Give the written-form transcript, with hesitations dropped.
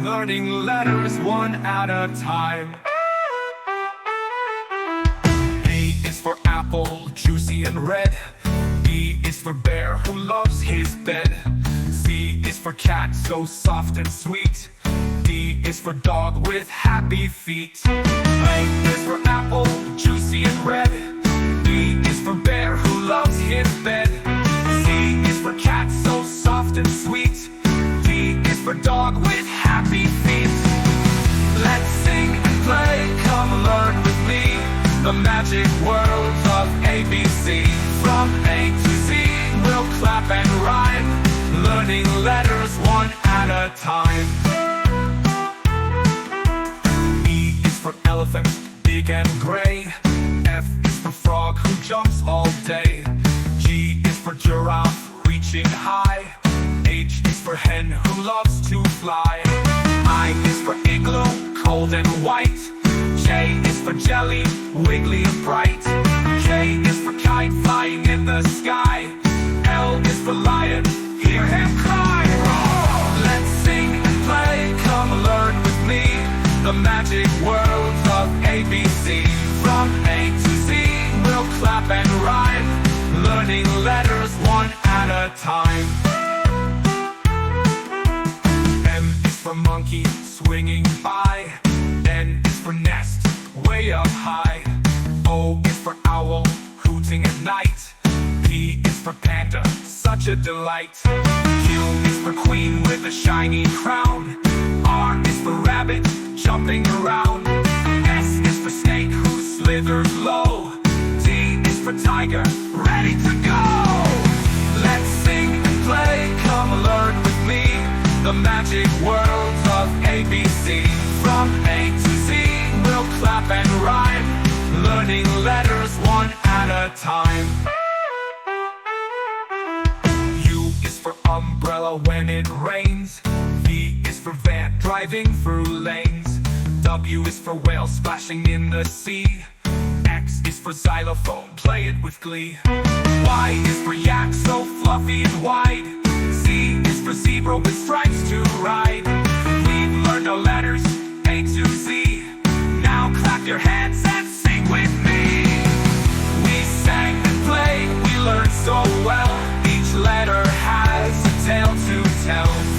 learning letters one at a time. A is for apple, juicy and red. B is for bear, who loves his bed. C is for cat, so soft and sweet. D is for dog with happy feet. A is for apple, juicy and red. B is for bear, who loves his bed. C is for cat, so soft and sweet. D is for dog with happy feet. Let's sing and play, come learn with me the magic world of ABC. From A to Z, we'll clap and rhyme, learning letters one at a time. E is for elephant, big and gray. F is for frog, who jumps all day. G is for giraffe, reaching high. H is for hen, who loves to fly. I is for igloo, cold and white. J is for jelly, wiggly and bright. K is for kite, flying in the sky. L is for lion, hear him cry. Let's sing and play, come learn with me the magic world of ABC. From A to Z, we'll clap and rhyme, learning letters one at a time. M is for monkey, swinging by. N is for nest, way up high. O is for owl, hooting at night. P is for panda, such a delight. Q is for queen with a shiny crown. R is for rabbit, jumping around. S is for snake, who slithers low. T is for tiger, ready to go. Let's sing and play, come learn with me the magic world of ABC. From A to Z, we'll clap and rhyme, learning letters one at a time. U is for umbrella when it rains. V is for van, driving through lanes. W is for whale, splashing in the sea. X is for xylophone, play it with glee. Y is for yak, so fluffy and wide. Z is for zebra with stripes to ride. We've learned our letters, A to Z. Now clap your hands and sing with me. We sang and played, we learned so well. Each letter has a tale to tell.